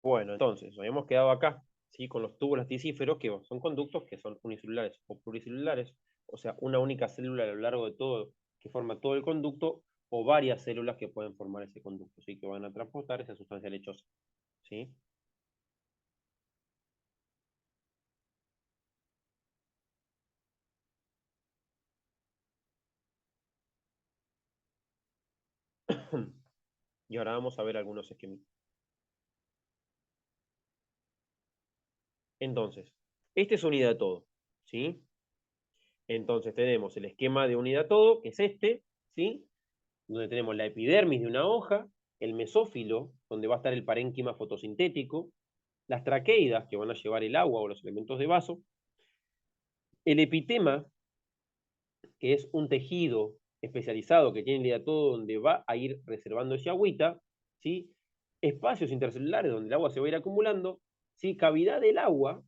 Bueno, entonces, nos habíamos quedado acá, ¿sí? Con los tubos lasticíferos, que son conductos que son unicelulares o pluricelulares, o sea, una única célula a lo largo de todo, que forma todo el conducto, o varias células que pueden formar ese conducto, ¿sí? Que van a transportar esa sustancia lechosa, ¿sí? Y ahora vamos a ver algunos esquemas. Entonces, este es unidad todo, ¿sí? Entonces tenemos el esquema de unidad todo, que es este, ¿sí? Donde tenemos la epidermis de una hoja, el mesófilo, donde va a estar el parénquima fotosintético, las traqueidas, que van a llevar el agua o los elementos de vaso, el epitema, que es un tejido especializado que tiene el hidratodo donde va a ir reservando esa agüita, ¿sí? Espacios intercelulares donde el agua se va a ir acumulando, ¿sí? Cavidad del agua,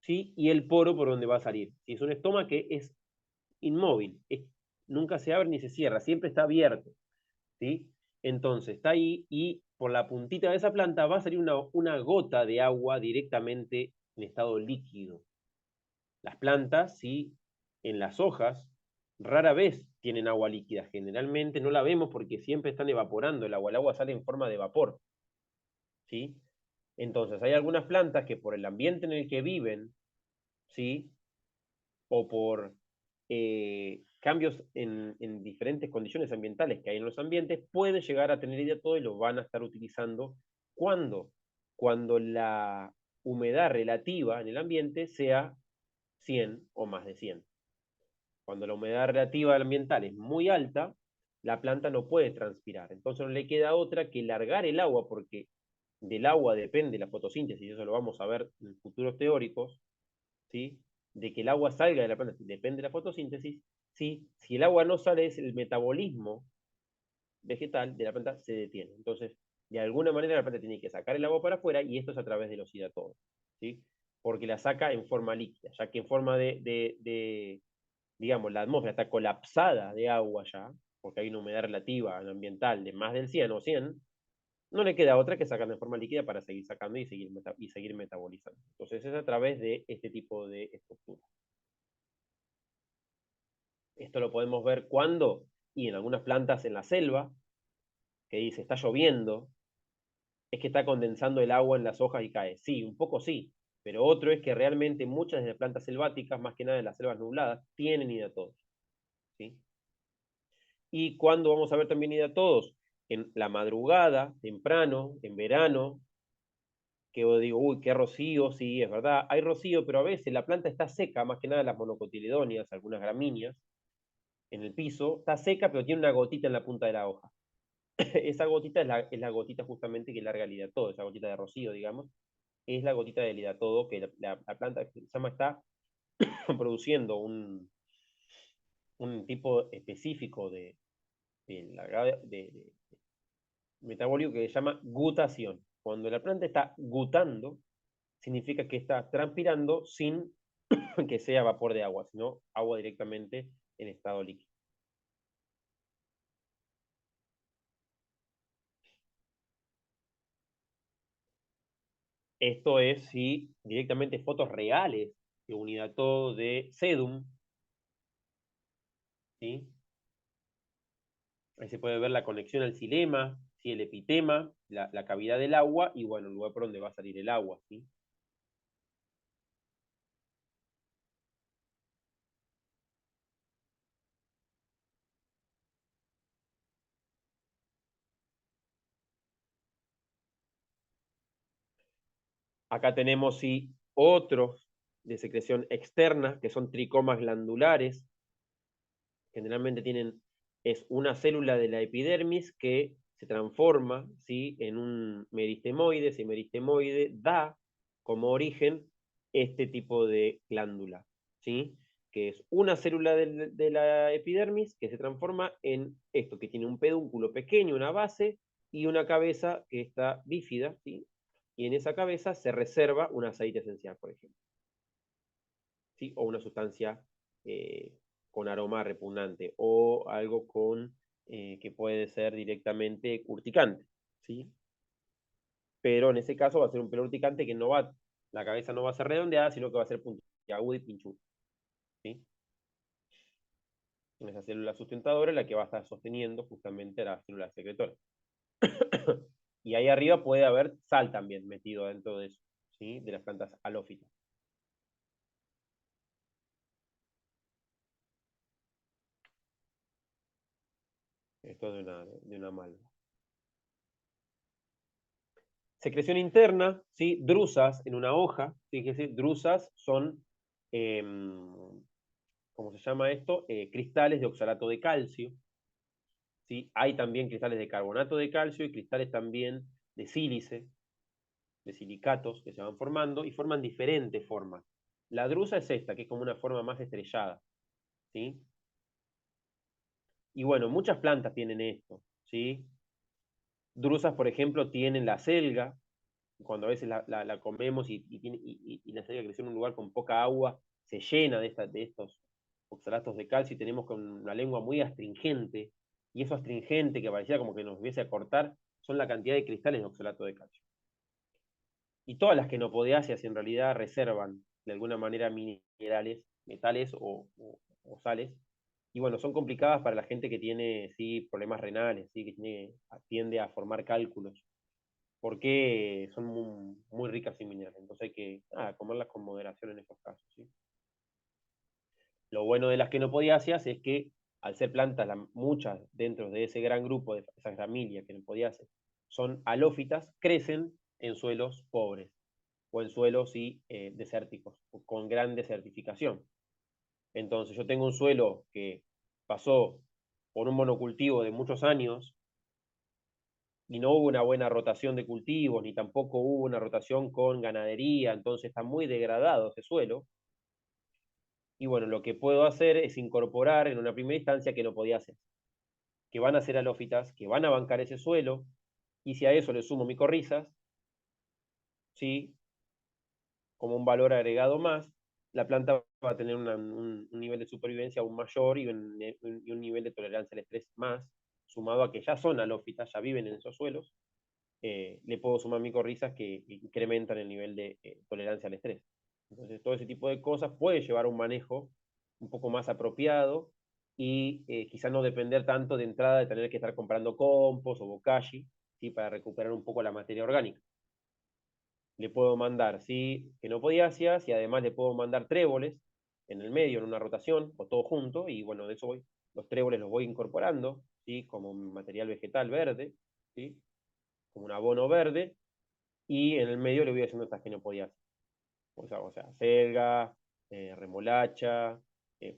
¿sí? Y el poro por donde va a salir. ¿Sí? Es un estoma que es inmóvil, nunca se abre ni se cierra, siempre está abierto, ¿sí? Entonces está ahí y por la puntita de esa planta va a salir una gota de agua directamente en estado líquido. Las plantas, sí, en las hojas, rara vez tienen agua líquida. Generalmente no la vemos porque siempre están evaporando el agua. El agua sale en forma de vapor, ¿sí? Entonces, hay algunas plantas que por el ambiente en el que viven, ¿sí? O por cambios en diferentes condiciones ambientales que hay en los ambientes, pueden llegar a tener idea todo y lo van a estar utilizando. ¿Cuándo? Cuando la humedad relativa en el ambiente sea 100 o más de 100. Cuando la humedad relativa ambiental es muy alta, la planta no puede transpirar. Entonces no le queda otra que largar el agua, porque del agua depende la fotosíntesis, y eso lo vamos a ver en futuros teóricos, ¿sí? De que el agua salga de la planta, depende de la fotosíntesis, ¿sí? Si el agua no sale, es el metabolismo vegetal de la planta se detiene. Entonces, de alguna manera la planta tiene que sacar el agua para afuera y esto es a través de los hidratólogos, ¿sí? Porque la saca en forma líquida, ya que en forma digamos, la atmósfera está colapsada de agua ya, porque hay una humedad relativa ambiental de más del 100 o 100, no le queda otra que sacarla en forma líquida para seguir sacando y seguir metabolizando. Entonces es a través de este tipo de estructura. Esto lo podemos ver cuando, y en algunas plantas en la selva, que dice está lloviendo, es que está condensando el agua en las hojas y cae. Sí, un poco sí, pero otro es que realmente muchas de las plantas selváticas, más que nada en las selvas nubladas, tienen hidatodos, ¿sí? Y cuando vamos a ver también ida todos, en la madrugada, temprano, en verano, que yo digo, uy, qué rocío, sí, es verdad, hay rocío, pero a veces la planta está seca, más que nada las monocotiledóneas, algunas gramíneas, en el piso, está seca, pero tiene una gotita en la punta de la hoja. Esa gotita es la gotita justamente que larga el hidatodo, esa gotita de rocío, digamos, es la gotita del hidatodo que la planta se llama, está produciendo un tipo específico de metabólico que se llama gutación. Cuando la planta está gutando, significa que está transpirando sin que sea vapor de agua, sino agua directamente en estado líquido. Esto es si directamente fotos reales de unidad todo de sedum, ¿sí? Ahí se puede ver la conexión al xilema, ¿sí? El epitema, la cavidad del agua y bueno, el lugar por donde va a salir el agua, ¿sí? Acá tenemos sí, otros de secreción externa, que son tricomas glandulares. Generalmente es una célula de la epidermis que se transforma, ¿sí? En un meristemoide. Ese meristemoide da como origen este tipo de glándula, ¿sí? Que es una célula de la epidermis que se transforma en esto, que tiene un pedúnculo pequeño, una base y una cabeza que está bífida, ¿sí? Y en esa cabeza se reserva un aceite esencial, por ejemplo, ¿sí? O una sustancia eh, con aroma repugnante o algo que puede ser directamente urticante, ¿sí? pero en ese caso va a ser un pelo urticante que no va, la cabeza no va a ser redondeada, sino que va a ser puntiaguda y pinchuda, ¿sí? En esa célula sustentadora es la que va a estar sosteniendo justamente la célula secretora. Y ahí arriba puede haber sal también metido dentro de eso, ¿sí? De las plantas halófitas. Esto de una malva. Secreción interna, ¿sí? Drusas en una hoja. Fíjese, drusas son, ¿cómo se llama esto? Cristales de oxalato de calcio. ¿Sí? Hay también cristales de carbonato de calcio y cristales también de sílice, de silicatos que se van formando y forman diferentes formas. La drusa es esta, que es como una forma más estrellada. ¿Sí? Y bueno, muchas plantas tienen esto. ¿Sí? Drusas, por ejemplo, tienen la selga, cuando a veces la comemos y la selga creció en un lugar con poca agua, se llena de estos oxalatos de calcio y tenemos con una lengua muy astringente, y eso astringente que parecía como que nos viese a cortar, son la cantidad de cristales de oxalato de calcio. Y todas las quenopodeáceas en realidad reservan de alguna manera minerales, metales o sales, y bueno, son complicadas para la gente que tiene sí, problemas renales, ¿sí? Que tiende a formar cálculos porque son muy ricas en minerales. Entonces hay que comerlas con moderación en estos casos. ¿Sí? Lo bueno de las quenopodiáceas es que al ser plantas, muchas dentro de ese gran grupo, de esa familia quenopodiáceas, son halófitas, crecen en suelos pobres o en suelos desérticos, con gran desertificación. Entonces yo tengo un suelo que pasó por un monocultivo de muchos años y no hubo una buena rotación de cultivos, ni tampoco hubo una rotación con ganadería, entonces está muy degradado ese suelo. Y bueno, lo que puedo hacer es incorporar en una primera instancia que no podía hacer, que van a ser halófitas, que van a bancar ese suelo, y si a eso le sumo micorrizas, ¿sí? Como un valor agregado más, la planta va a tener un nivel de supervivencia aún mayor y un nivel de tolerancia al estrés más, sumado a que ya son halófitas, ya viven en esos suelos, le puedo sumar micorrizas que incrementan el nivel de tolerancia al estrés. Entonces, todo ese tipo de cosas puede llevar a un manejo un poco más apropiado y quizá no depender tanto de entrada de tener que estar comprando compost o bokashi, ¿sí? Para recuperar un poco la materia orgánica. Le puedo mandar, ¿sí? Quenopodiáceas y además le puedo mandar tréboles en el medio, en una rotación, o todo junto, y bueno, de eso voy. Los tréboles los voy incorporando, ¿sí? Como material vegetal verde, ¿sí? Como un abono verde, y en el medio le voy haciendo estas quenopodiáceas. O sea, selga, remolacha,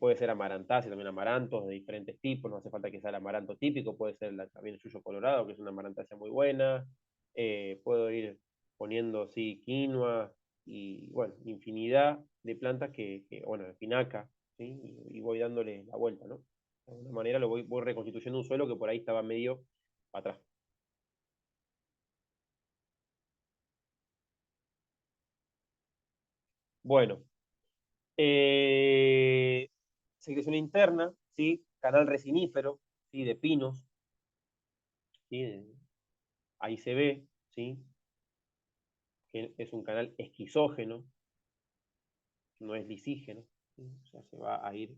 puede ser amarantácea, también amarantos de diferentes tipos, no hace falta que sea el amaranto típico, puede ser también el yuyo colorado, que es una amarantácea muy buena, puedo ir poniendo, sí, quinoa, y bueno, infinidad de plantas bueno, espinaca, ¿sí? Y voy dándole la vuelta, ¿no? De alguna manera voy reconstituyendo un suelo que por ahí estaba medio atrás. Bueno, Eh, secreción interna, ¿sí? Canal resinífero, ¿sí? De pinos, ¿sí? Ahí se ve, ¿sí? Que es un canal esquizógeno, no es lisígeno, ¿sí? O sea, se va a ir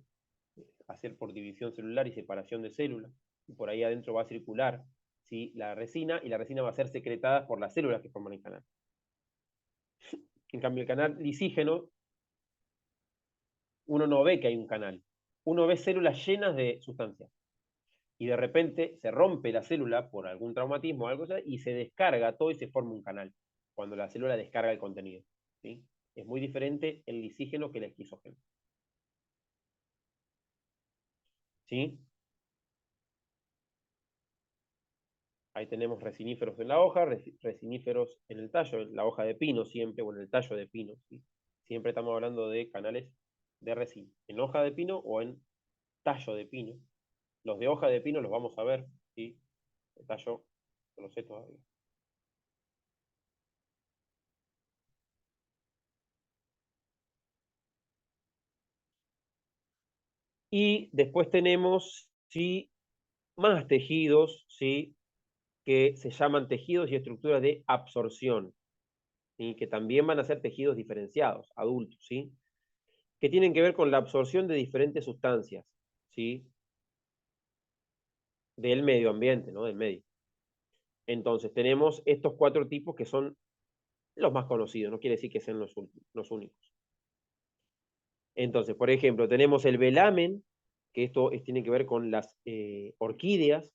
a hacer por división celular y separación de células, y por ahí adentro va a circular, ¿sí? La resina, y la resina va a ser secretada por las células que forman el canal. En cambio, el canal lisígeno, uno no ve que hay un canal, uno ve células llenas de sustancias. Y de repente se rompe la célula por algún traumatismo o algo así, y se descarga todo y se forma un canal, cuando la célula descarga el contenido. ¿Sí? Es muy diferente el lisígeno que el esquizógeno. ¿Sí? Ahí tenemos resiníferos en la hoja, resiníferos en el tallo, en la hoja de pino siempre, o en el tallo de pino. ¿Sí? Siempre estamos hablando de canales de resina, en hoja de pino o en tallo de pino. Los de hoja de pino los vamos a ver, ¿sí? El tallo no lo sé todavía. Y después tenemos, ¿sí? Más tejidos, ¿sí? que se llaman tejidos y estructuras de absorción, ¿sí? Que también van a ser tejidos diferenciados, adultos, ¿sí? Que tienen que ver con la absorción de diferentes sustancias, ¿sí? Del medio ambiente, ¿no? Del medio. Entonces, tenemos estos 4 tipos que son los más conocidos, no quiere decir que sean los únicos. Entonces, por ejemplo, tenemos el velamen, que tiene que ver con las orquídeas,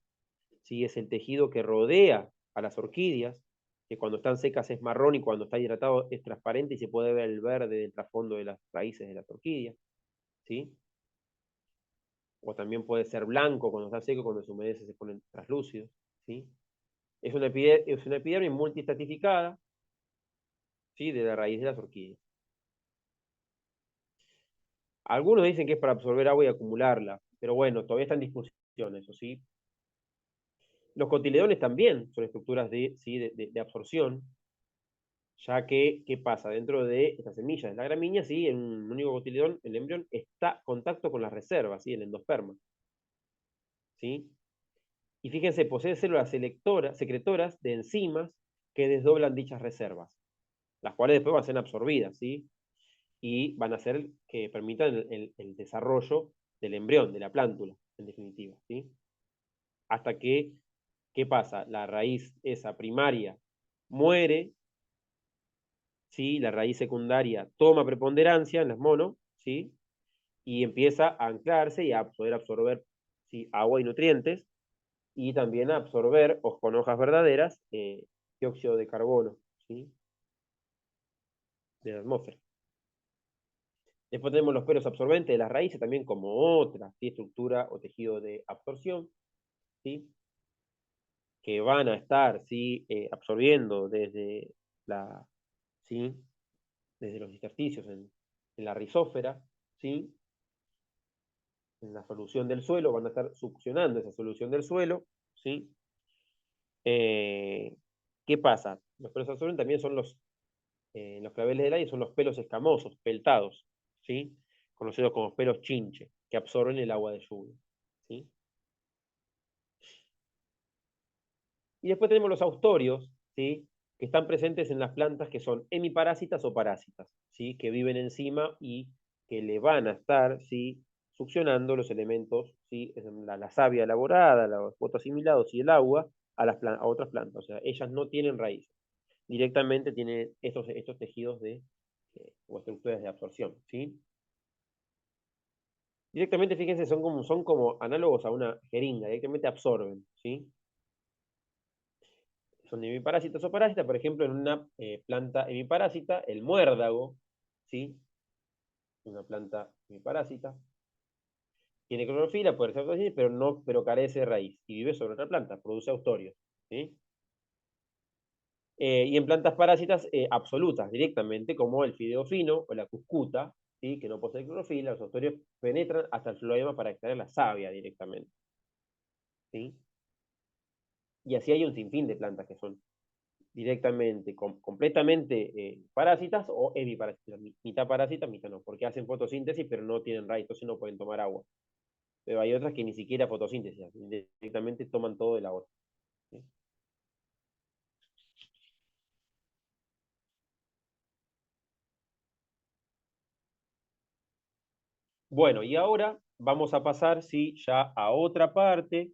¿sí? Es el tejido que rodea a las orquídeas, que cuando están secas es marrón y cuando está hidratado es transparente y se puede ver el verde del trasfondo de las raíces de las orquídeas, ¿sí? O también puede ser blanco cuando está seco, cuando se humedece se ponen translúcidos, ¿sí? Es una epidermis multiestratificada, ¿sí? De la raíz de las orquídeas. Algunos dicen que es para absorber agua y acumularla, pero bueno, todavía está en discusión eso, ¿sí? Los cotiledones también son estructuras ¿sí? de absorción, ya que, ¿qué pasa? Dentro de estas semillas de la gramínea, ¿sí? En un único cotiledón, el embrión está en contacto con las reservas, ¿sí? El endosperma, ¿sí? Y fíjense, posee células secretoras de enzimas que desdoblan dichas reservas, las cuales después van a ser absorbidas, ¿sí? Y van a hacer que permitan el desarrollo del embrión, de la plántula, en definitiva, ¿sí? Hasta que, ¿qué pasa? La raíz esa primaria muere, ¿sí? La raíz secundaria toma preponderancia en las monos, ¿sí? Y empieza a anclarse y a poder absorber, ¿sí? Agua y nutrientes, y también a absorber, con hojas verdaderas, dióxido de carbono, ¿sí? De la atmósfera. Después tenemos los pelos absorbentes de las raíces, también como otra, ¿sí? Estructura o tejido de absorción, ¿sí? Que van a estar, ¿sí? Absorbiendo la, ¿sí? Desde los intersticios en la rizósfera, ¿sí? En la solución del suelo, van a estar succionando esa solución del suelo, ¿sí? ¿Qué pasa? Los pelos absorbentes también son los claveles del aire, son los pelos escamosos, peltados, ¿sí? Conocidos como pelos chinche, que absorben el agua de lluvia, ¿sí? Y después tenemos los austorios, ¿sí? Que están presentes en las plantas que son hemiparásitas o parásitas, ¿sí? Que viven encima y que le van a estar, ¿sí? Succionando los elementos, ¿sí? La savia elaborada, los fotoasimilados y el agua a otras plantas. O sea, ellas no tienen raíces. Directamente tienen estos tejidos o estructuras de absorción, ¿sí? Directamente, fíjense, son como análogos a una jeringa, directamente absorben, ¿sí? Son hemiparásitas o parásitas, por ejemplo, en una planta hemiparásita, el muérdago, ¿sí? Una planta hemiparásita, tiene clorofila, puede ser fotosíntesis, pero carece de raíz y vive sobre otra planta, produce austorios, ¿sí? Y en plantas parásitas absolutas, directamente, como el fideo fino o la cuscuta, ¿sí? Que no posee clorofila, los austorios penetran hasta el floema para extraer la savia directamente, ¿sí? Y así hay un sinfín de plantas que son directamente, completamente parásitas o hemiparásitas, mitad parásitas, mitad no, porque hacen fotosíntesis pero no tienen raíz, entonces no pueden tomar agua. Pero hay otras que ni siquiera fotosíntesis, directamente toman todo el agua, ¿sí? Bueno, y ahora vamos a pasar, sí, ya a otra parte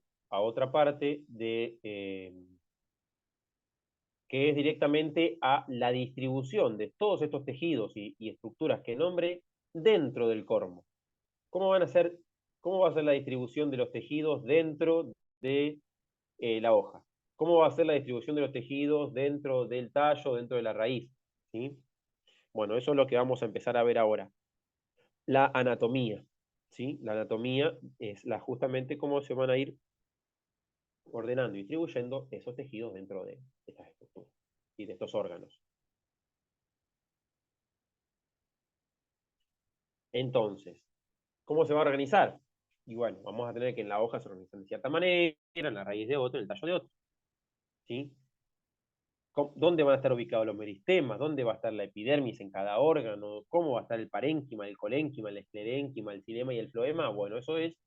que es directamente a la distribución de todos estos tejidos y estructuras que nombre dentro del cormo. ¿Cómo van a ser, cómo va a ser la distribución de los tejidos dentro de la hoja? ¿Cómo va a ser la distribución de los tejidos dentro del tallo, dentro de la raíz? ¿Sí? Bueno, eso es lo que vamos a empezar a ver ahora. La anatomía, ¿sí? La anatomía es justamente cómo se van a ir ordenando y distribuyendo esos tejidos dentro de estas estructuras y de estos órganos. Entonces, ¿cómo se va a organizar? Y bueno, vamos a tener que en la hoja se organizan de cierta manera, en la raíz de otro, en el tallo de otro, ¿sí? ¿Dónde van a estar ubicados los meristemas? ¿Dónde va a estar la epidermis en cada órgano? ¿Cómo va a estar el parénquima, el colénquima, el esclerénquima, el xilema y el floema? Bueno, eso es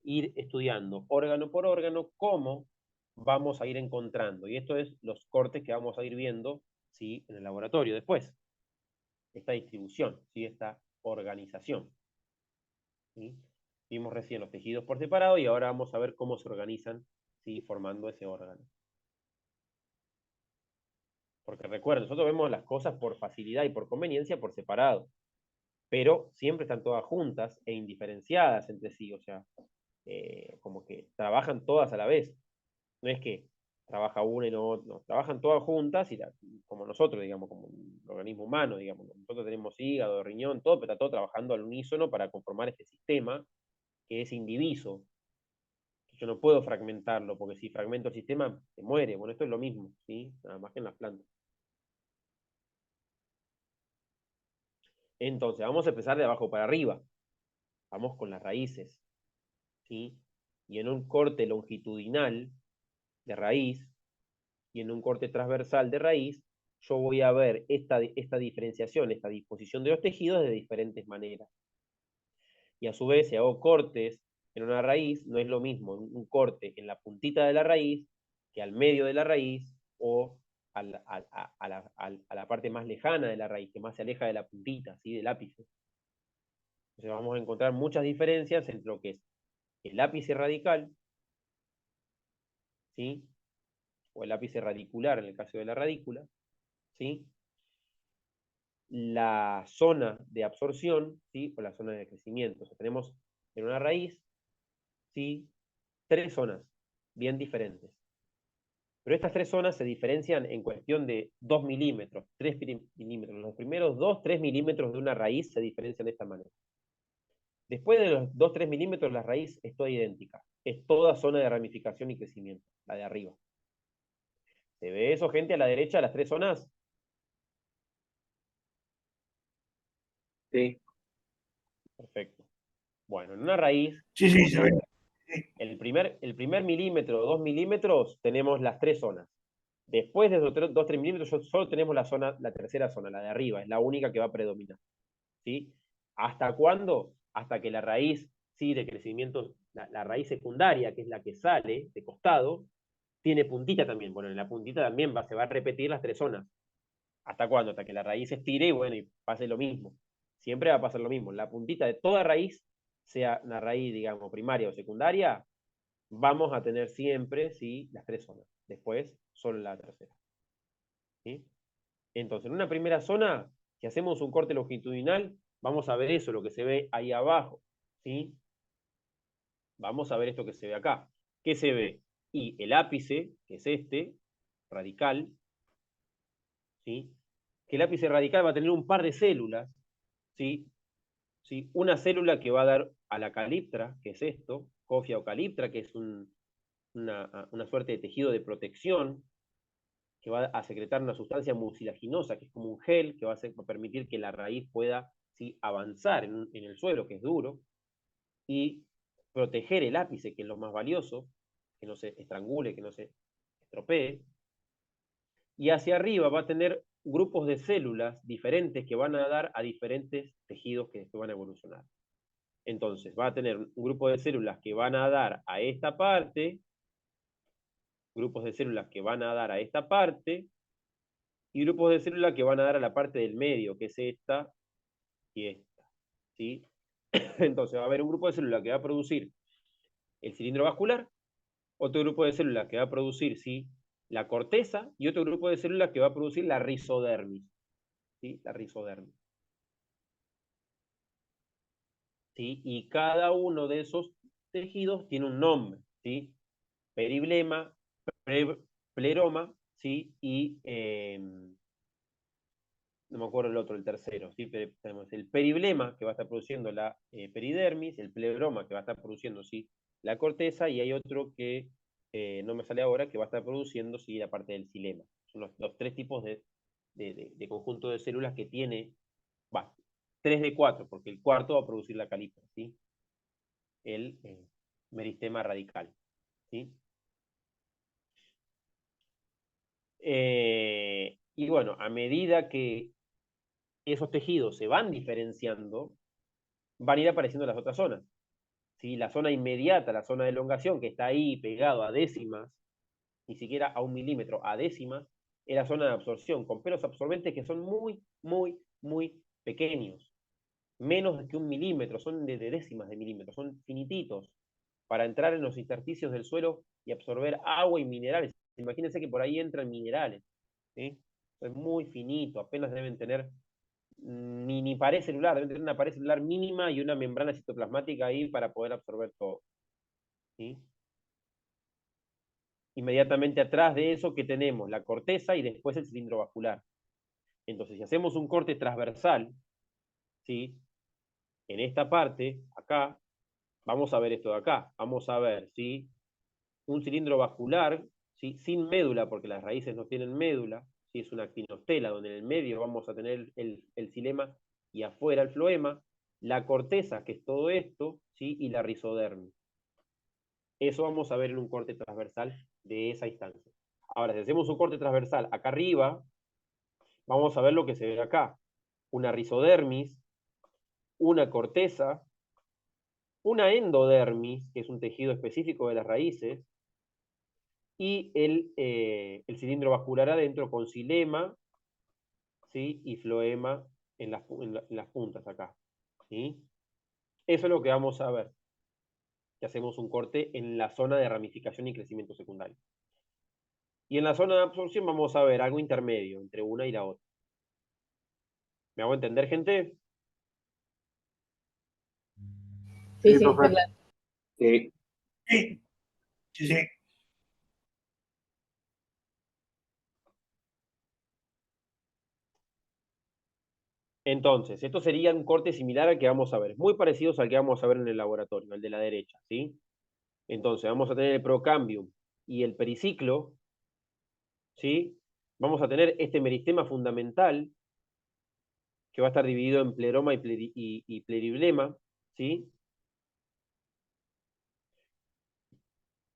ir estudiando órgano por órgano cómo vamos a ir encontrando. Y esto es los cortes que vamos a ir viendo, ¿sí? En el laboratorio después. Esta distribución, ¿sí? Esta organización. ¿Sí? Vimos recién los tejidos por separado y ahora vamos a ver cómo se organizan, ¿sí? Formando ese órgano. Porque recuerden, nosotros vemos las cosas por facilidad y por conveniencia por separado, pero siempre están todas juntas e indiferenciadas entre sí, o sea, como que trabajan todas a la vez. No es que trabaja una y no, trabajan todas juntas y como nosotros, digamos, como un organismo humano, digamos, nosotros tenemos hígado, riñón, todo, pero está todo trabajando al unísono para conformar este sistema que es indiviso. Yo no puedo fragmentarlo, porque si fragmento el sistema, se muere. Bueno, esto es lo mismo, ¿sí? Nada más que en las plantas. Entonces, vamos a empezar de abajo para arriba. Vamos con las raíces, ¿sí? Y en un corte longitudinal de raíz y en un corte transversal de raíz, yo voy a ver esta diferenciación, esta disposición de los tejidos de diferentes maneras. Y a su vez, si hago cortes en una raíz, no es lo mismo un corte en la puntita de la raíz que al medio de la raíz o a la parte más lejana de la raíz, que más se aleja de la puntita, ¿sí? Del ápice. Entonces vamos a encontrar muchas diferencias entre lo que es el ápice radical, ¿sí? O el ápice radicular en el caso de la radícula, ¿sí? La zona de absorción, ¿sí? O la zona de crecimiento. O sea, tenemos en una raíz, ¿sí? Tres zonas bien diferentes. Pero estas tres zonas se diferencian en cuestión de 2 milímetros, 3 milímetros. Los primeros 2, 3 milímetros de una raíz se diferencian de esta manera. Después de los 2, 3 milímetros, la raíz es toda idéntica. Es toda zona de ramificación y crecimiento, la de arriba. ¿Se ve eso, gente, a la derecha, las tres zonas? Sí. Perfecto. Bueno, en una raíz, Sí, sí, se ve. el primer milímetro o 2 milímetros, tenemos las tres zonas. Después de los 2, 3 milímetros, solo tenemos la tercera zona, la de arriba, es la única que va a predominar. ¿Sí? ¿Hasta cuándo? Hasta que la raíz, ¿sí? De crecimiento, la raíz secundaria, que es la que sale de costado, tiene puntita también. Bueno, en la puntita también se va a repetir las tres zonas. ¿Hasta cuándo? Hasta que la raíz se estire y bueno, y pase lo mismo. Siempre va a pasar lo mismo. La puntita de toda raíz, sea una raíz, digamos, primaria o secundaria, vamos a tener siempre, ¿sí? Las tres zonas. Después, solo la tercera. ¿Sí? Entonces, en una primera zona, si hacemos un corte longitudinal, vamos a ver eso, lo que se ve ahí abajo. ¿Sí? Vamos a ver esto que se ve acá. ¿Qué se ve? Y el ápice, que es este, radical, ¿sí? Que el ápice radical va a tener un par de células, ¿sí? ¿Sí? Una célula que va a dar a la caliptra, que es esto, cofia o caliptra, que es una suerte de tejido de protección, que va a secretar una sustancia mucilaginosa, que es como un gel, que va a permitir que la raíz pueda, ¿sí? Avanzar en el suelo, que es duro, y proteger el ápice, que es lo más valioso, que no se estrangule, que no se estropee. Y hacia arriba va a tener grupos de células diferentes que van a dar a diferentes tejidos que después van a evolucionar. Entonces, va a tener un grupo de células que van a dar a esta parte, grupos de células que van a dar a esta parte, y grupos de células que van a dar a la parte del medio, que es esta y esta. ¿Sí? Entonces, va a haber un grupo de células que va a producir el cilindro vascular, otro grupo de células que va a producir, ¿sí? La corteza, y otro grupo de células que va a producir la rizodermis. ¿Sí? La rizodermis. ¿Sí? Y cada uno de esos tejidos tiene un nombre, ¿sí? Periblema, pleroma, ¿sí? Y no me acuerdo el otro, el tercero, ¿sí? Pero tenemos el periblema, que va a estar produciendo la peridermis, el pleroma, que va a estar produciendo, ¿sí? La corteza, y hay otro que no me sale ahora, que va a estar produciendo, ¿sí? La parte del xilema. Son los tres tipos de conjunto de células que tiene, va, 3 de 4, porque el cuarto va a producir la caliptra, ¿sí? El meristema radical, ¿sí? Y bueno, a medida que esos tejidos se van diferenciando, van a ir apareciendo las otras zonas. ¿Sí? La zona inmediata, la zona de elongación, que está ahí pegado a décimas, ni siquiera a 1 milímetro, a décimas, es la zona de absorción, con pelos absorbentes que son muy, muy, muy pequeños. Menos que 1 milímetro, son de décimas de milímetros, son finititos, para entrar en los intersticios del suelo y absorber agua y minerales. Imagínense que por ahí entran minerales, ¿sí? Es muy finito, apenas deben tener ni pared celular, deben tener una pared celular mínima y una membrana citoplasmática ahí para poder absorber todo, ¿sí? Inmediatamente atrás de eso, ¿qué tenemos? La corteza y después el cilindro vascular. Entonces, si hacemos un corte transversal, ¿sí? En esta parte, acá, vamos a ver esto de acá. Vamos a ver, ¿sí? Un cilindro vascular, ¿sí? Sin médula, porque las raíces no tienen médula, ¿sí? Es una actinostela, donde en el medio vamos a tener el xilema y afuera el floema, la corteza, que es todo esto, ¿sí? Y la rizodermis. Eso vamos a ver en un corte transversal de esa instancia. Ahora, si hacemos un corte transversal acá arriba, vamos a ver lo que se ve acá. Una rizodermis, una corteza, una endodermis, que es un tejido específico de las raíces, y el cilindro vascular adentro con xilema, ¿sí? Y floema en las puntas acá, ¿sí? Eso es lo que vamos a ver, que hacemos un corte en la zona de ramificación y crecimiento secundario. Y en la zona de absorción vamos a ver algo intermedio entre una y la otra. ¿Me hago entender, gente? Sí, Sí, sí, está profe. claro. Sí, Sí, sí, sí. Entonces, esto sería un corte similar al que vamos a ver, muy parecidos al que vamos a ver en el laboratorio, el de la derecha, ¿sí? Entonces, vamos a tener el procambium y el periciclo, ¿sí? Vamos a tener este meristema fundamental, que va a estar dividido en pleroma y pleriblema, ¿sí?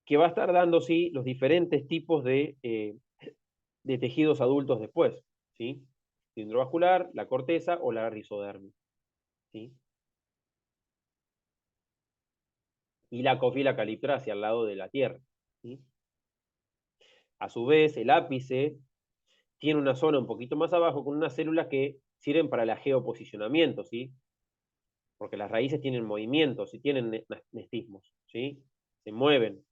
Que va a estar dando, ¿sí? Los diferentes tipos de tejidos adultos después, ¿sí? Cilindro vascular, la corteza o la rizodermis, ¿sí? Y la cofila caliptracia al lado de la tierra, ¿sí? A su vez, el ápice tiene una zona un poquito más abajo con unas células que sirven para el geoposicionamiento, ¿sí? Porque las raíces tienen movimientos y tienen nestismos, ¿sí? Se mueven.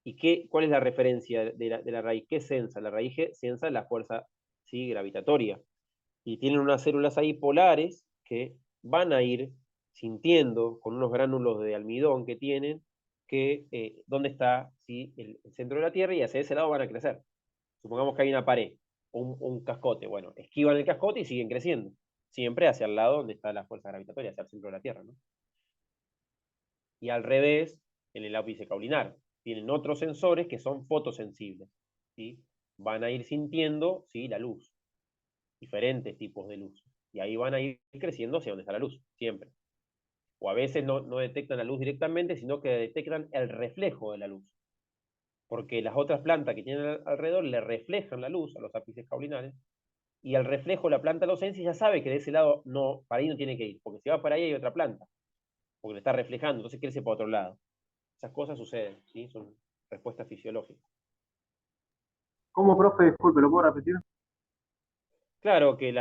¿Y cuál es la referencia de la raíz? ¿Qué sensa? La raíz sensa la fuerza, ¿sí? Gravitatoria. Y tienen unas células ahí polares que van a ir sintiendo con unos gránulos de almidón que tienen que dónde está, ¿sí? el centro de la Tierra, y hacia ese lado van a crecer. Supongamos que hay una pared, un cascote. Bueno, esquivan el cascote y siguen creciendo. Siempre hacia el lado donde está la fuerza gravitatoria, hacia el centro de la Tierra, ¿no? Y al revés, en el ápice caulinar. Tienen otros sensores que son fotosensibles, ¿sí? Van a ir sintiendo, ¿sí? La luz, diferentes tipos de luz. Y ahí van a ir creciendo hacia donde está la luz, siempre. O a veces no detectan la luz directamente, sino que detectan el reflejo de la luz. Porque las otras plantas que tienen alrededor le reflejan la luz a los ápices caulinares, y al reflejo la planta lo sensa y ya sabe que de ese lado no, para ahí no tiene que ir, porque si va para ahí hay otra planta, porque le está reflejando, entonces crece para otro lado. Esas cosas suceden, ¿sí? Son respuestas fisiológicas. ¿Cómo, profe? Disculpe, ¿lo puedo repetir? Claro que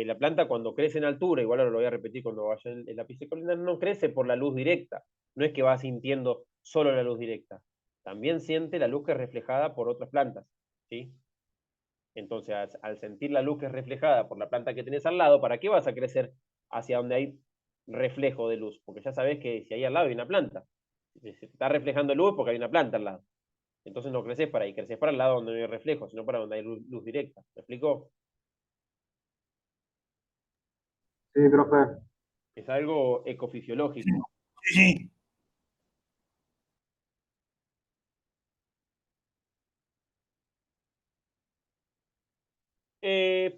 la planta cuando crece en altura, igual ahora lo voy a repetir cuando vaya el ápice caulinares, no crece por la luz directa, no es que va sintiendo solo la luz directa, también siente la luz que es reflejada por otras plantas, ¿sí? Entonces, al sentir la luz que es reflejada por la planta que tenés al lado, ¿para qué vas a crecer hacia donde hay reflejo de luz? Porque ya sabés que si ahí al lado hay una planta. Si se está reflejando luz porque hay una planta al lado. Entonces no creces para ahí, creces para el lado donde no hay reflejo, sino para donde hay luz directa. ¿Me explico? Sí, profe. Es algo Sí, ecofisiológico. sí.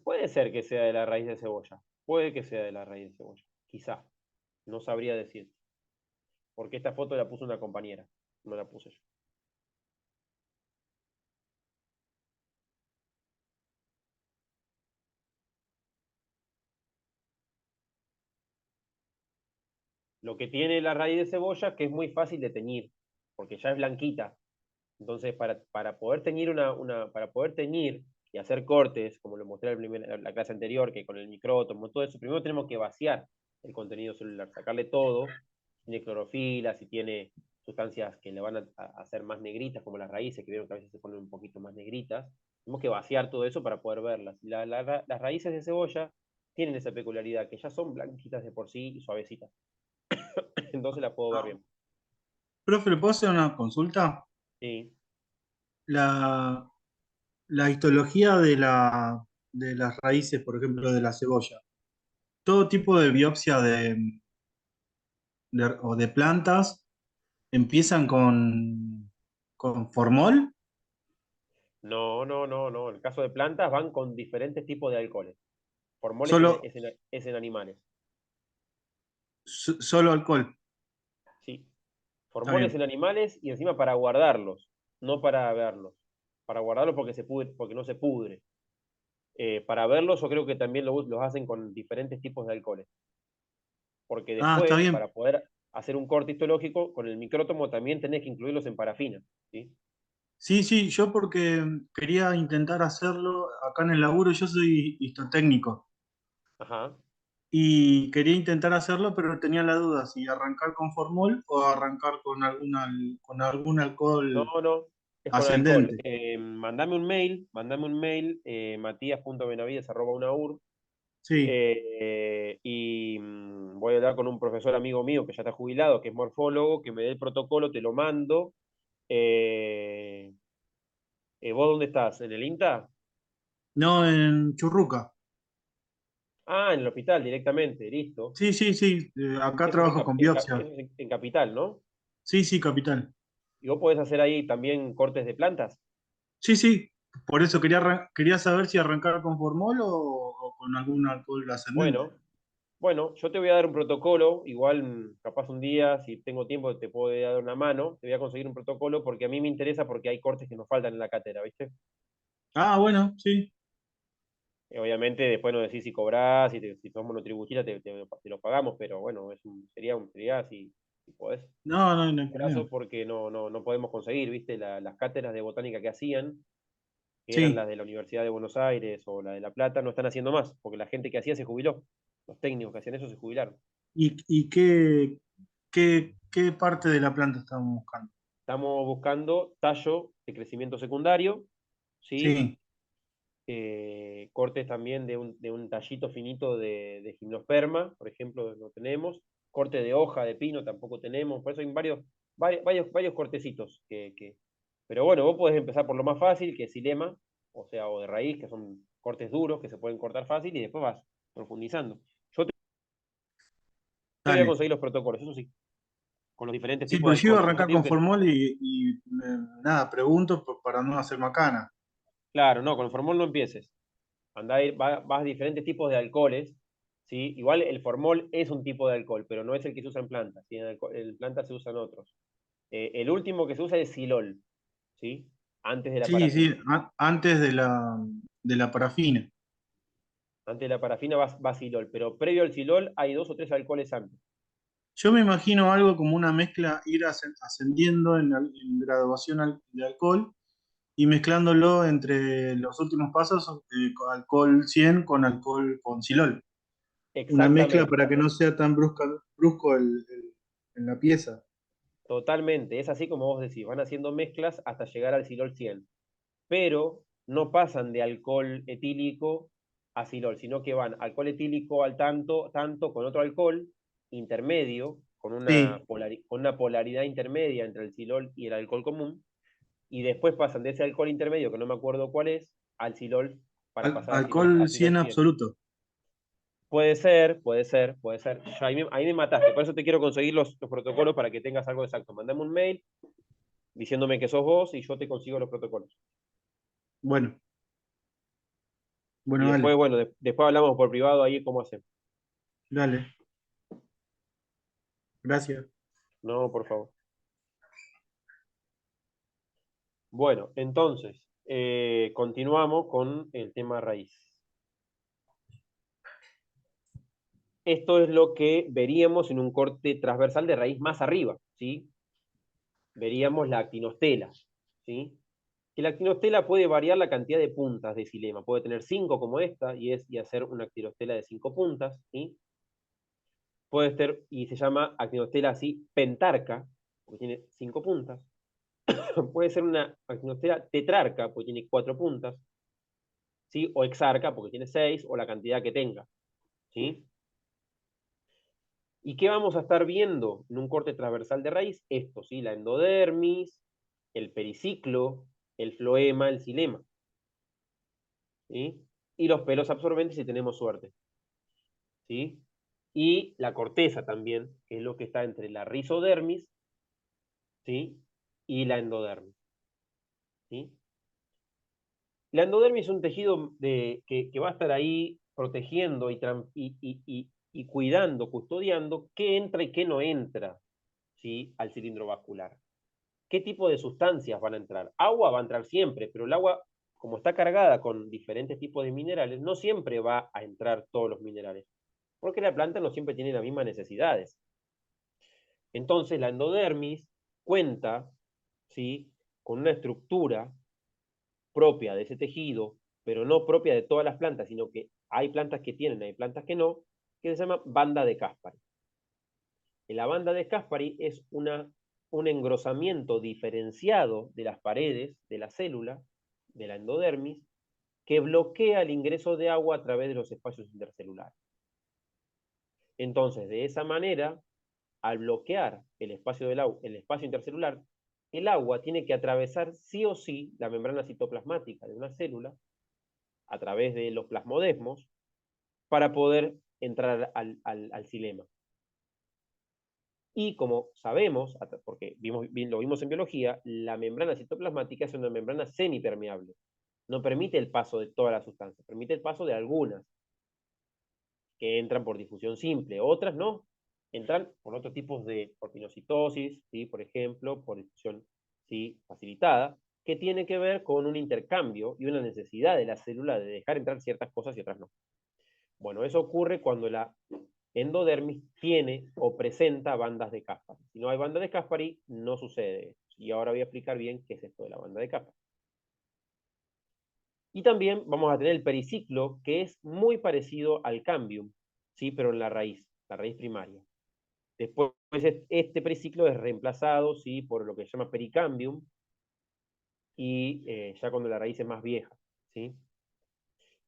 Puede ser que sea de la raíz de cebolla. Puede que sea de la raíz de cebolla. Quizá. No sabría decir. Porque esta foto la puso una compañera. No la puse yo. Lo que tiene la raíz de cebolla es que es muy fácil de teñir, porque ya es blanquita. Entonces, para poder teñir para poder teñir y hacer cortes, como lo mostré en la clase anterior, que con el micrótomo, todo eso, primero tenemos que vaciar el contenido celular, sacarle todo, si tiene clorofila, si tiene sustancias que le van a hacer más negritas, como las raíces, que vieron que a veces se ponen un poquito más negritas. Tenemos que vaciar todo eso para poder verlas. Las raíces de cebolla tienen esa peculiaridad, que ya son blanquitas de por sí y suavecitas. Entonces las puedo ver Ah, bien. profe, ¿le puedo hacer una consulta? Sí. La, la histología de las raíces, por ejemplo, de la cebolla. Todo tipo de biopsia o de plantas empiezan con formol. No, no, no, no. En el caso de plantas van con diferentes tipos de alcoholes. Formoles Solo, es en animales. solo alcohol. Sí. Está Formoles bien. en animales y encima para guardarlos, no para verlos. Para guardarlos porque no se pudre. Para verlos yo creo que también los hacen con diferentes tipos de alcoholes. Porque Ah, está después, bien. para poder hacer un corte histológico, con el micrótomo también tenés que incluirlos en parafina. ¿Sí? Sí, sí, yo porque quería intentar hacerlo acá en el laburo, yo soy histotécnico Ajá. y quería intentar hacerlo, pero tenía la duda si arrancar con formol o arrancar con algún No, alcohol no, es con alcohol. ascendente. Mandame un mail, matías.benavides@unaur, Sí, y voy a hablar con un profesor amigo mío que ya está jubilado, que es morfólogo, que me dé el protocolo, te lo mando. Eh, ¿Vos dónde estás? ¿En el INTA? no en Churruca. Ah, en el hospital directamente, listo. Sí, sí, sí, acá Eso es trabajo con biopsia. eso es en Capital, ¿no? Sí, sí, capital. ¿Y vos podés hacer ahí también cortes de plantas? Sí, sí, por eso quería saber si arrancar con formol o con algún alcohol ascendente. Bueno, bueno, yo te voy a dar un protocolo, igual capaz un día, si tengo tiempo, te puedo dar una mano, te voy a conseguir un protocolo porque a mí me interesa porque hay cortes que nos faltan en la cátedra, ¿viste? Ah, bueno, sí. Obviamente después nos decís si cobrás, si somos monotributista, te lo pagamos, pero bueno, sería si podés. No, no, no hay Un problema. brazo porque no podemos conseguir, ¿viste? Las cátedras de botánica que hacían, que eran Sí. las de la Universidad de Buenos Aires o la de La Plata, no están haciendo más, porque la gente que hacía se jubiló. Los técnicos que hacían eso se jubilaron. ¿Y qué parte de la planta estamos buscando? Estamos buscando tallo de crecimiento secundario, ¿sí? Sí, Cortes también de un tallito finito de gimnosperma, por ejemplo, no tenemos. Corte de hoja de pino tampoco tenemos. Por eso hay varios cortecitos. Pero bueno, vos podés empezar por lo más fácil, que es xilema, o sea, o de raíz, que son cortes duros que se pueden cortar fácil y después vas profundizando. Yo te voy a dale. conseguir los protocolos, eso sí, con los diferentes Sí, tipos de pues yo iba a alcoholes. Por eso arrancar te digo con que, formol nada, pregunto para no hacer macana. claro, no, con el formol no empieces. Vas a diferentes tipos de alcoholes, ¿sí? Igual el formol es un tipo de alcohol, pero no es el que se usa en plantas, ¿sí? En plantas se usan otros. El último que se usa es silol, ¿sí? Antes de la Sí, sí, parafina. antes de la parafina. Antes de la parafina va silol, pero previo al silol hay dos o tres alcoholes antes. Yo me imagino algo como una mezcla, ir ascendiendo en graduación de alcohol y mezclándolo entre los últimos pasos, con alcohol 100 con alcohol con xilol. Una mezcla Exactamente, para que no sea tan brusco en la pieza. totalmente. Es así como vos decís, van haciendo mezclas hasta llegar al silol 100. Pero no pasan de alcohol etílico a silol, sino que van alcohol etílico al tanto con otro alcohol intermedio, Sí, con una polaridad intermedia entre el silol y el alcohol común, y después pasan de ese alcohol intermedio, que no me acuerdo cuál es, al silol, para pasar a alcohol silol 100 100. absoluto. Puede ser, puede ser, puede ser. Ya ahí me mataste, por eso te quiero conseguir los protocolos para que tengas algo exacto. Mandame un mail diciéndome que sos vos y yo te consigo los protocolos. Bueno, Y bueno, después, dale, bueno, después hablamos por privado ahí cómo hacemos. dale, gracias. No, por favor. Bueno, entonces, continuamos con el tema raíz. Esto es lo que veríamos en un corte transversal de raíz más arriba, ¿sí? Veríamos la actinostela, ¿sí? Que la actinostela puede variar la cantidad de puntas de xilema. Puede tener 5 como esta y hacer una actinostela de 5 puntas, ¿sí? Puede ser, y se llama actinostela así pentarca, porque tiene 5 puntas. Puede ser una actinostela tetrarca, porque tiene 4 puntas, ¿sí? O exarca, porque tiene 6, o la cantidad que tenga, ¿sí? ¿Y qué vamos a estar viendo en un corte transversal de raíz? Esto, ¿sí? La endodermis, el periciclo, el floema, el xilema, ¿sí? Y los pelos absorbentes si tenemos suerte, ¿sí? Y la corteza también, que es lo que está entre la rizodermis, ¿sí? Y la endodermis, ¿sí? La endodermis es un tejido que va a estar ahí protegiendo y cuidando, custodiando qué entra y qué no entra, ¿sí? Al cilindro vascular. ¿Qué tipo de sustancias van a entrar? Agua va a entrar siempre, pero el agua, como está cargada con diferentes tipos de minerales, no siempre va a entrar todos los minerales, porque la planta no siempre tiene las mismas necesidades. Entonces, la endodermis cuenta, ¿sí? Con una estructura propia de ese tejido, pero no propia de todas las plantas, sino que hay plantas que tienen, hay plantas que no, que se llama banda de Caspari. La banda de Caspari es un engrosamiento diferenciado de las paredes de la célula, de la endodermis, que bloquea el ingreso de agua a través de los espacios intercelulares. Entonces, de esa manera, al bloquear el espacio, el espacio intercelular, el agua tiene que atravesar sí o sí la membrana citoplasmática de una célula a través de los plasmodesmos para poder entrar al xilema. Y como sabemos, porque lo vimos en biología, la membrana citoplasmática es una membrana semipermeable. No permite el paso de todas las sustancias, permite el paso de algunas que entran por difusión simple, otras no, entran por otros tipos de pinocitosis, ¿sí? Por ejemplo, por difusión, ¿sí? Facilitada, que tiene que ver con un intercambio y una necesidad de la célula de dejar entrar ciertas cosas y otras no. Bueno, eso ocurre cuando la endodermis tiene o presenta bandas de Caspari. Si no hay banda de Caspari, no sucede esto. Y ahora voy a explicar bien qué es esto de la banda de Caspari. Y también vamos a tener el periciclo, que es muy parecido al cambium, ¿sí? Pero en la raíz primaria. Después este periciclo es reemplazado, ¿sí? Por lo que se llama pericambium, y ya cuando la raíz es más vieja, ¿sí?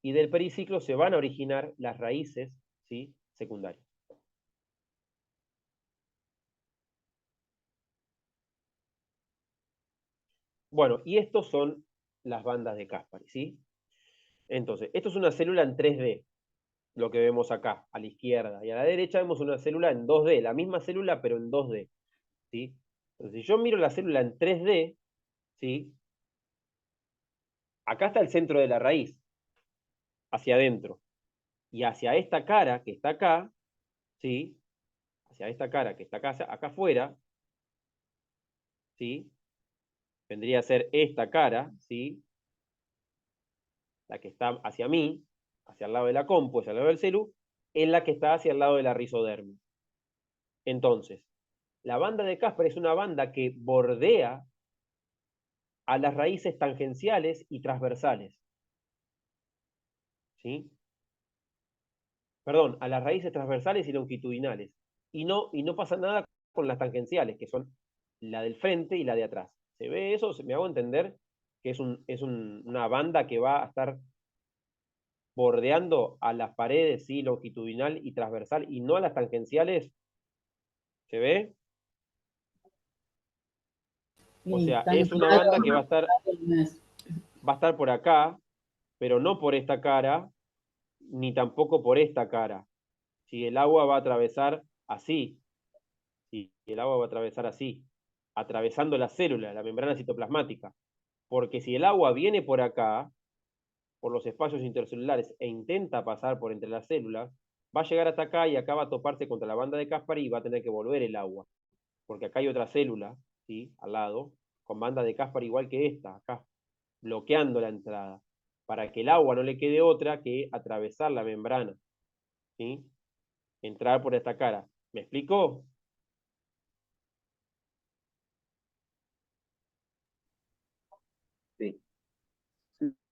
Y del periciclo se van a originar las raíces, ¿sí? Secundarias. Bueno, y estos son las bandas de Caspari, ¿sí? Entonces, esto es una célula en 3D, lo que vemos acá, a la izquierda. Y a la derecha vemos una célula en 2D, la misma célula, pero en 2D, ¿sí? Entonces, si yo miro la célula en 3D, ¿sí? Acá está el centro de la raíz, hacia adentro. Y hacia esta cara que está acá, ¿sí? Hacia esta cara que está acá afuera, ¿sí? Vendría a ser esta cara, ¿sí? La que está hacia mí, hacia el lado de la compu, hacia el lado del celu, es la que está hacia el lado de la rizodermis. Entonces, la banda de Caspar es una banda que bordea a las raíces tangenciales y transversales. ¿Sí? Perdón, a las raíces transversales y longitudinales. Y no pasa nada con las tangenciales, que son la del frente y la de atrás. ¿Se ve eso? ¿Me hago entender? Que es una banda que va a estar bordeando a las paredes, ¿sí? Longitudinal y transversal, y no a las tangenciales. ¿Se ve? O Sí, sea, tan es una claro, banda que no es. va a estar por acá, pero no por esta cara, ni tampoco por esta cara. Si el agua va a atravesar así, si el agua va a atravesar así, atravesando la célula, la membrana citoplasmática. Porque si el agua viene por acá, por los espacios intercelulares, e intenta pasar por entre las células, va a llegar hasta acá y acá va a toparse contra la banda de Caspari y va a tener que volver el agua. Porque acá hay otra célula, ¿sí? Al lado, con banda de Caspari igual que esta, acá, bloqueando la entrada, para que el agua no le quede otra que atravesar la membrana, ¿sí? Entrar por esta cara. ¿Me explico?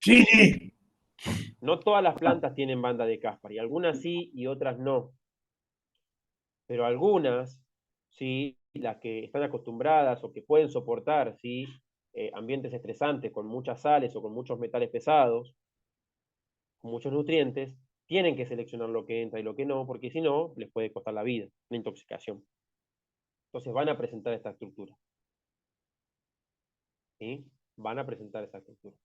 Sí, sí. No todas las plantas tienen banda de Caspary, algunas sí y otras no. Pero algunas, ¿sí? Las que están acostumbradas o que pueden soportar, ¿sí? Ambientes estresantes con muchas sales o con muchos metales pesados, con muchos nutrientes, tienen que seleccionar lo que entra y lo que no, porque si no, les puede costar la vida, una intoxicación. Entonces van a presentar esta estructura. ¿Sí? Van a presentar esta estructura.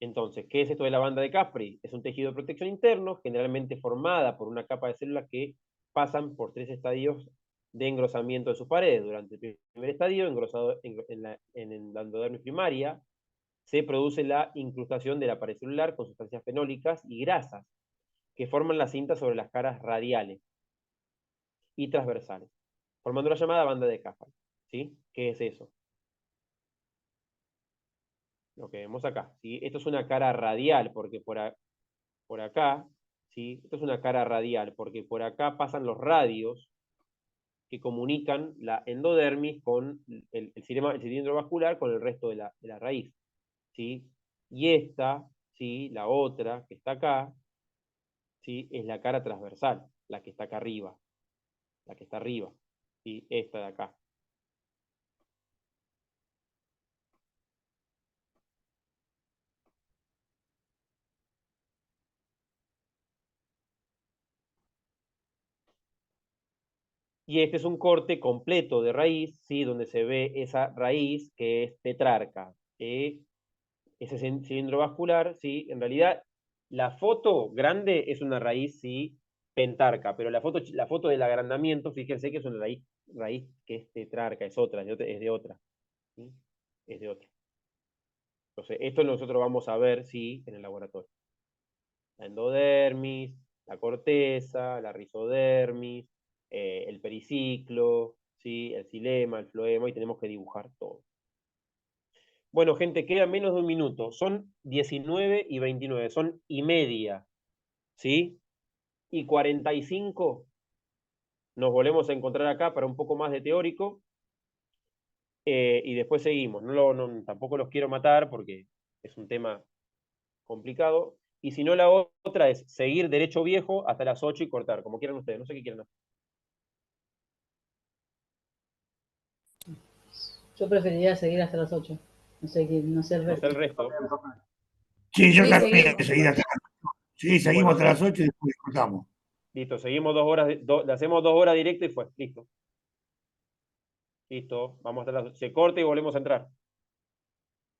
Entonces, ¿qué es esto de la banda de Caspary? Es un tejido de protección interno, generalmente formada por una capa de células que pasan por 3 estadios de engrosamiento de sus paredes. Durante el primer estadio, engrosado en la endodermis primaria, se produce la incrustación de la pared celular con sustancias fenólicas y grasas que forman la cinta sobre las caras radiales y transversales, formando la llamada banda de Caspary. ¿Sí? ¿Qué es eso? Lo que vemos acá. ¿Sí? Esto es una cara radial, porque por acá, ¿sí? Esto es una cara radial, porque por acá pasan los radios que comunican la endodermis con el cilindro vascular con el resto de la raíz. ¿Sí? Y esta, ¿sí? La otra, que está acá, ¿sí? Es la cara transversal, la que está acá arriba, la que está arriba, ¿sí? Esta de acá. Y este es un corte completo de raíz, ¿sí? Donde se ve esa raíz que es tetrarca. Ese cilindro vascular, ¿sí? En realidad, la foto grande es una raíz, ¿sí? Pentarca, pero la foto del agrandamiento, fíjense que es una raíz que es tetrarca, es otra, es de otra. ¿Sí? Es de otra. Entonces, esto nosotros vamos a ver, ¿sí? En el laboratorio. La endodermis, la corteza, la rizodermis, el periciclo, ¿sí? El xilema, el floema, y tenemos que dibujar todo. Bueno, gente, queda menos de un minuto. Son 19 y 29, son y media, ¿sí? Y 45 nos volvemos a encontrar acá para un poco más de teórico, y después seguimos. Tampoco los quiero matar porque es un tema complicado. Y si no, la otra es seguir derecho viejo hasta las 8 y cortar, como quieran ustedes. No sé qué quieren hacer. Yo preferiría seguir hasta las 8. No sé, no sé el No sé resto. el resto. Sí, yo Sí, también seguimos. seguí hasta. Sí, seguimos Bueno, hasta las 8 y después cortamos. listo, seguimos 2 horas, le hacemos 2 horas directo y fue. Listo. Listo, vamos hasta se corta y volvemos a entrar.